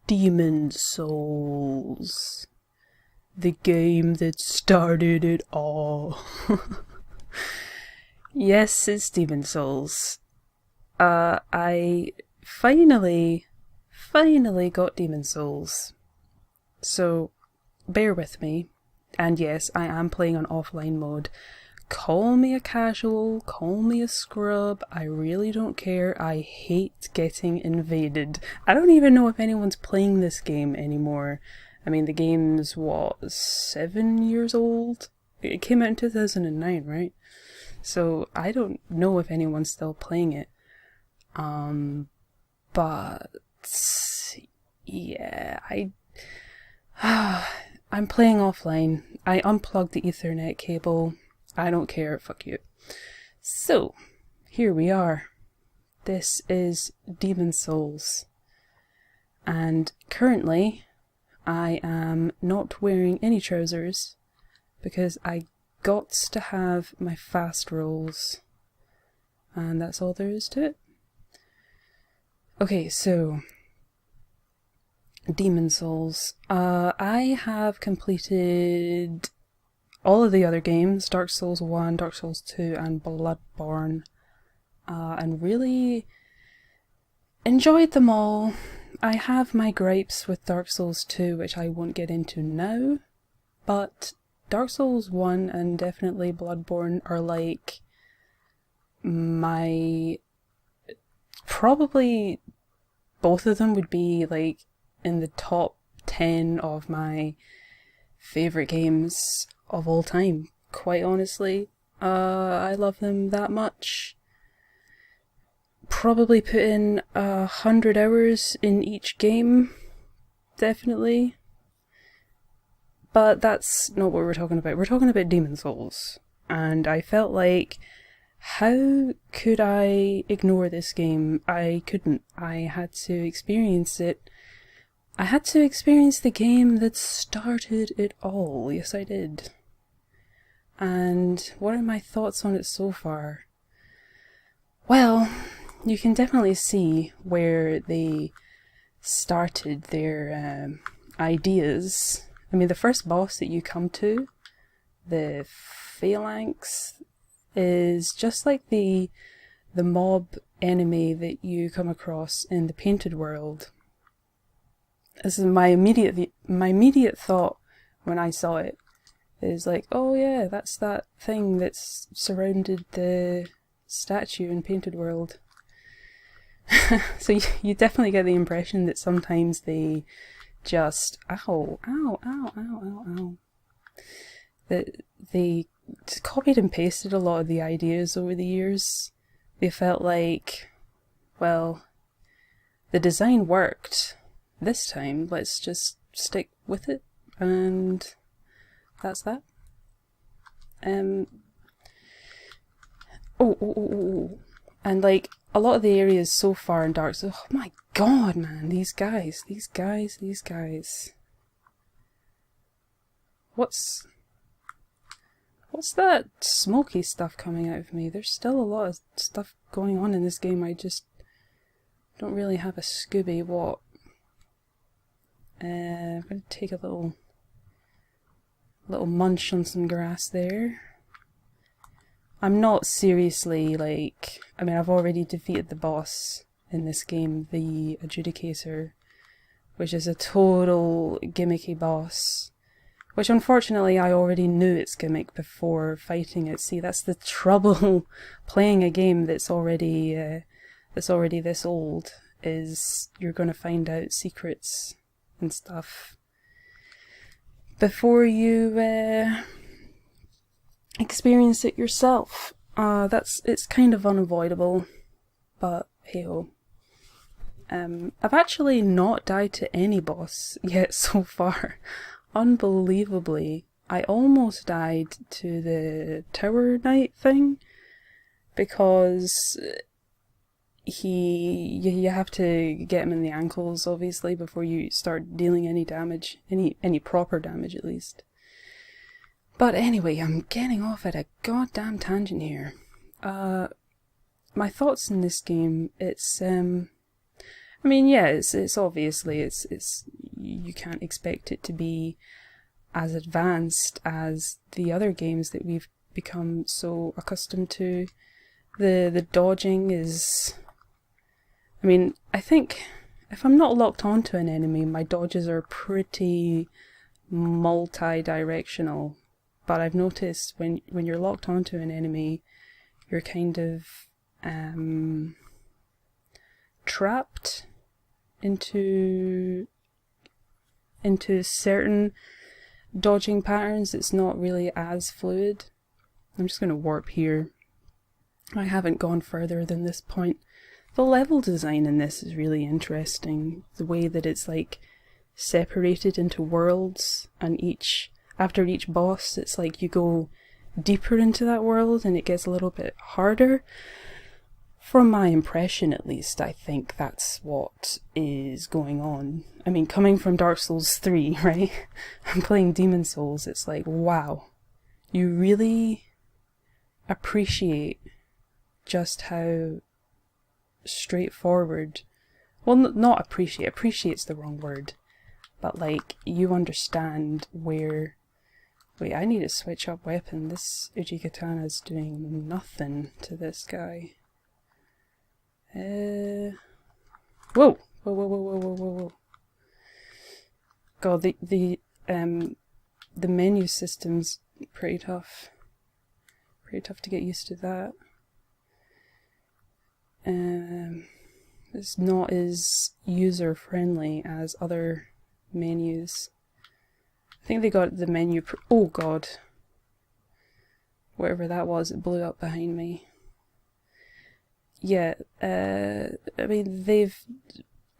Demon Souls. The game that started it all. Yes, it's Demon Souls. I finally got Demon Souls. So, bear with me. And yes, I am playing on offline mode. Call me a casual, call me a scrub, I really don't care. I hate getting invaded. I don't even know if anyone's playing this game anymore. I mean, the game's, 7 years old? It came out in 2009, right? So, I don't know if anyone's still playing it. But... yeah, I'm playing offline. I unplugged the Ethernet cable. I don't care, fuck you. So, here we are. This is Demon Souls. And currently, I am not wearing any trousers because I got to have my fast rolls. And that's all there is to it. Okay, so... Demon Souls. I have completed all of the other games, Dark Souls 1, Dark Souls 2 and Bloodborne, and really enjoyed them all. I have my gripes with Dark Souls 2, which I won't get into now, but Dark Souls 1 and definitely Bloodborne are like my... probably both of them would be like in the top 10 of my favourite games of all time, quite honestly. I love them that much. Probably put in 100 hours in each game, definitely. But that's not what we're talking about. We're talking about Demon Souls. And I felt like, how could I ignore this game? I couldn't. I had to experience it. I had to experience the game that started it all. Yes, I did. And what are my thoughts on it so far? Well, you can definitely see where they started their ideas. I mean, the first boss that you come to, the Phalanx, is just like the mob enemy that you come across in the Painted World. This is my immediate thought when I saw it. Is like, oh yeah, that's that thing that's surrounded the statue in Painted World. So you definitely get the impression that sometimes they just, that they copied and pasted a lot of the ideas over the years. They felt like, well, the design worked this time, let's just stick with it, and that's that. And like, a lot of the areas so far in Dark Souls, oh my god, man, these guys. What's that smoky stuff coming out of me? There's still a lot of stuff going on in this game, I just don't really have a Scooby what. I'm going to take a little munch on some grass there. I'm not seriously, like... I mean, I've already defeated the boss in this game, the Adjudicator, which is a total gimmicky boss. Which, unfortunately, I already knew its gimmick before fighting it. See, that's the trouble playing a game that's already this old, is you're going to find out secrets and stuff before you experience it yourself. It's kind of unavoidable, but hey-ho. I've actually not died to any boss yet so far. Unbelievably, I almost died to the Tower Knight thing, because you have to get him in the ankles, obviously, before you start dealing any damage, any proper damage at least. But anyway, I'm getting off at a goddamn tangent here. My thoughts in this game, it's I mean, yeah, it's obviously it's you can't expect it to be as advanced as the other games that we've become so accustomed to. The dodging is, I mean, I think if I'm not locked onto an enemy, my dodges are pretty multi-directional. But I've noticed when you're locked onto an enemy, you're kind of trapped into certain dodging patterns. It's not really as fluid. I'm just going to warp here. I haven't gone further than this point. The level design in this is really interesting. The way that it's like separated into worlds, and after each boss it's like you go deeper into that world and it gets a little bit harder. From my impression at least, I think that's what is going on. I mean, coming from Dark Souls 3, right? I'm playing Demon Souls, it's like, wow. You really appreciate just how straightforward, well, not appreciate, appreciate's the wrong word, but like, you understand where, wait, I need to switch up weapon. This Ujikatana's doing nothing to this guy. Whoa! Whoa, whoa, whoa, whoa, whoa, whoa, whoa. God, the menu system's pretty tough. Pretty tough to get used to that. It's not as user-friendly as other menus. I think they got the menu oh god. Whatever that was, it blew up behind me. Yeah, I mean, they've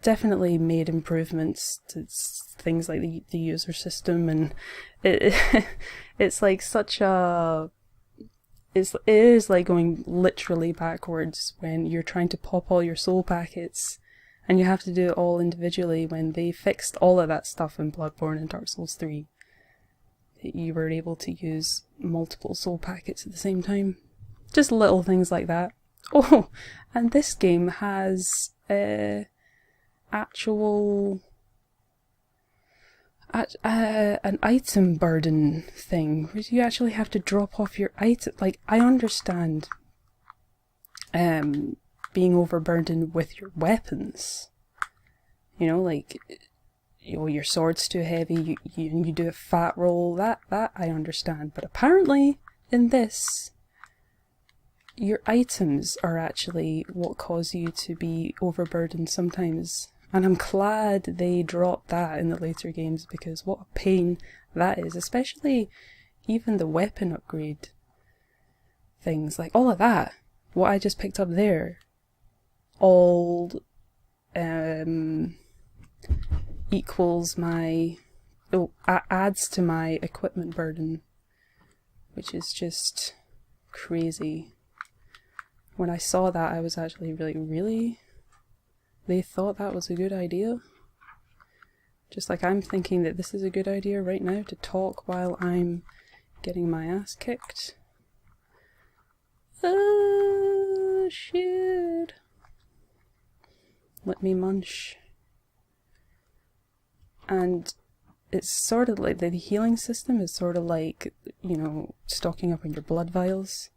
definitely made improvements to things like the user system, and it's like such a... it is like going literally backwards when you're trying to pop all your soul packets, and you have to do it all individually, when they fixed all of that stuff in Bloodborne and Dark Souls 3. You were able to use multiple soul packets at the same time. Just little things like that. Oh, and this game has actual an item burden thing, where you actually have to drop off your item. Like, I understand being overburdened with your weapons. You know, like, your sword's too heavy, you do a fat roll, that I understand. But apparently, in this, your items are actually what cause you to be overburdened sometimes. And I'm glad they dropped that in the later games, because what a pain that is. Especially even the weapon upgrade things, like all of that. What I just picked up there, all equals my... adds to my equipment burden, which is just crazy. When I saw that, I was actually really? They thought that was a good idea? Just like I'm thinking that this is a good idea right now, to talk while I'm getting my ass kicked. Oh, shit. Let me munch. And it's sort of like, the healing system is sort of like, you know, stocking up on your blood vials.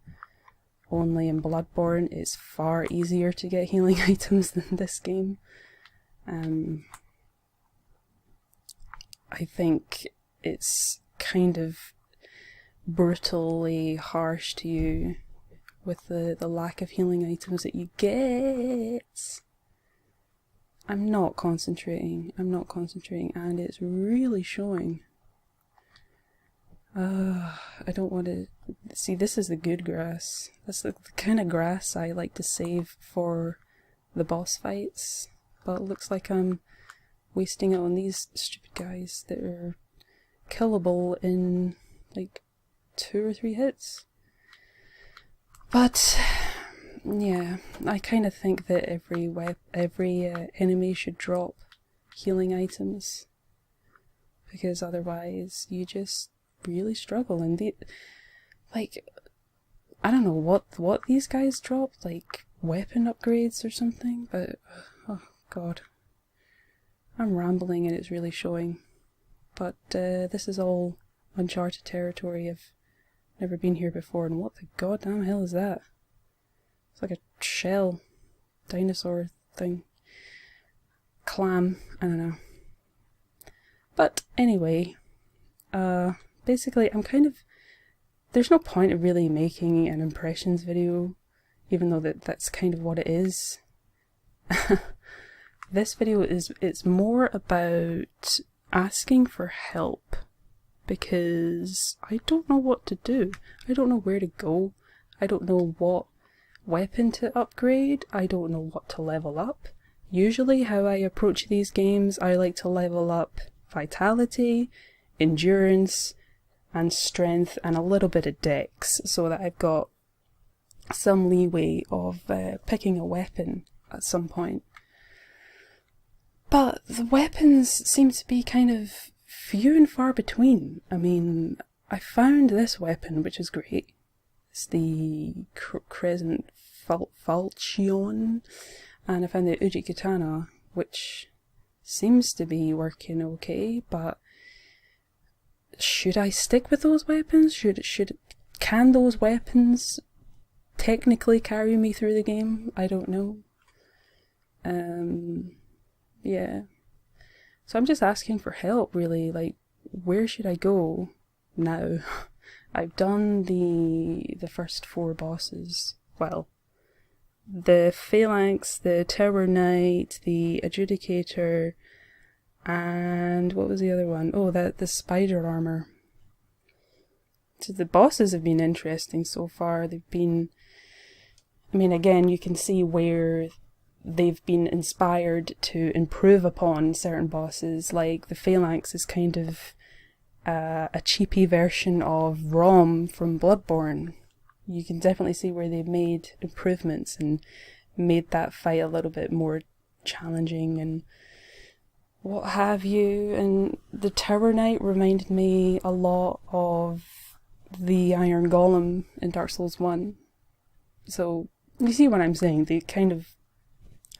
Only in Bloodborne it's far easier to get healing items than this game. I think it's kind of brutally harsh to you with the lack of healing items that you get. I'm not concentrating, and it's really showing. I don't want to... See, this is the good grass. That's the kind of grass I like to save for the boss fights. But it looks like I'm wasting it on these stupid guys that are killable in like 2 or 3 hits. But yeah, I kind of think that every enemy should drop healing items, because otherwise you just really struggle. And like, I don't know what these guys dropped, like weapon upgrades or something, but oh god, I'm rambling and it's really showing. But this is all uncharted territory. I've never been here before, and what the goddamn hell is that? It's like a shell dinosaur thing. Clam, I don't know. But anyway, basically I'm kind of... There's no point of really making an impressions video, even though that's kind of what it is. This video it's more about asking for help, because I don't know what to do. I don't know where to go. I don't know what weapon to upgrade. I don't know what to level up. Usually how I approach these games, I like to level up vitality, endurance, and strength, and a little bit of dex, so that I've got some leeway of picking a weapon at some point. But the weapons seem to be kind of few and far between. I mean, I found this weapon, which is great. It's the Crescent Falchion, and I found the Uji Katana, which seems to be working okay, but should I stick with those weapons? Can those weapons technically carry me through the game? I don't know. Yeah. So I'm just asking for help, really. Like, where should I go now? I've done the first 4 bosses. Well, the Phalanx, the Tower Knight, the Adjudicator, and what was the other one? Oh, the Spider Armor. So the bosses have been interesting so far. They've been... I mean, again, you can see where they've been inspired to improve upon certain bosses. Like, the Phalanx is kind of a cheapy version of Rom from Bloodborne. You can definitely see where they've made improvements and made that fight a little bit more challenging and what have you. And the Tower Knight reminded me a lot of the Iron Golem in Dark Souls 1. So, you see what I'm saying? They kind of...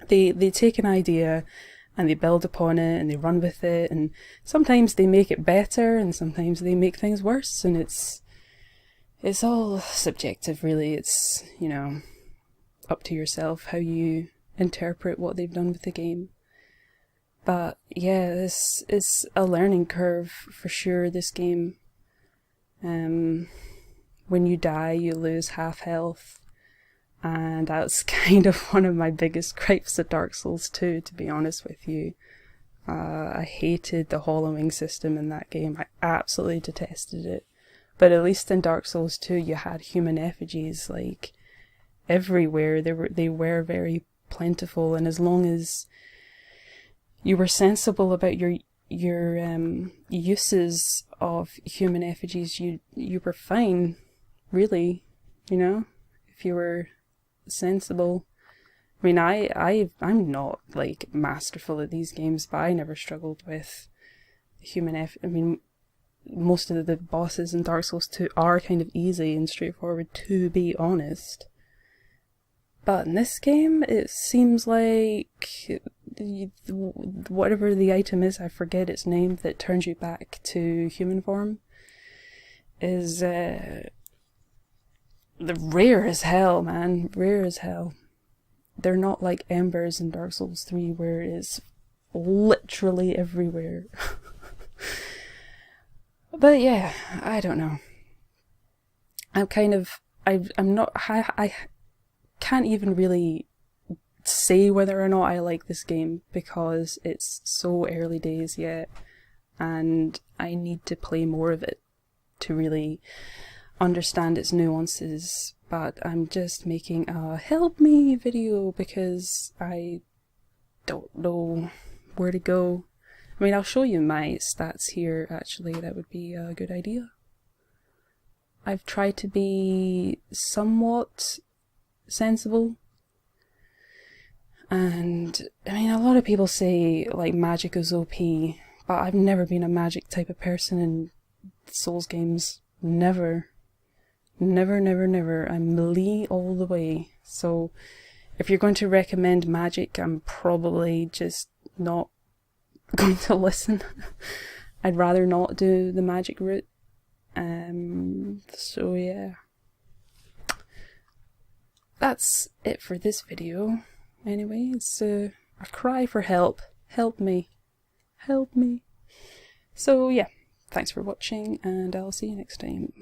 They take an idea and they build upon it and they run with it, and sometimes they make it better and sometimes they make things worse, and it's all subjective, really. It's, you know, up to yourself how you interpret what they've done with the game. But yeah, this is a learning curve for sure, this game. When you die, you lose half health. And that's kind of one of my biggest gripes at Dark Souls 2, to be honest with you. I hated the hollowing system in that game. I absolutely detested it. But at least in Dark Souls 2 you had human effigies, like, everywhere. They were very plentiful, and as long as you were sensible about your uses of human effigies, you were fine, really, you know, if you were sensible. I mean, I'm not, like, masterful at these games, but I never struggled with I mean, most of the bosses in Dark Souls 2 are kind of easy and straightforward, to be honest. But in this game, it seems like whatever the item is, I forget its name, that turns you back to human form, is the rare as hell, man. Rare as hell. They're not like embers in Dark Souls 3 where it's literally everywhere. But yeah, I don't know. I can't even really say whether or not I like this game, because it's so early days yet, and I need to play more of it to really understand its nuances. But I'm just making a help me video because I don't know where to go. I mean, I'll show you my stats here, actually. That would be a good idea. I've tried to be somewhat sensible, and I mean, a lot of people say, like, magic is OP, but I've never been a magic type of person in Souls games. Never. Never, never, never. I'm melee all the way. So if you're going to recommend magic, I'm probably just not going to listen. I'd rather not do the magic route. So yeah. That's it for this video. Anyway, it's a cry for help. Help me. Help me. So yeah, thanks for watching, and I'll see you next time.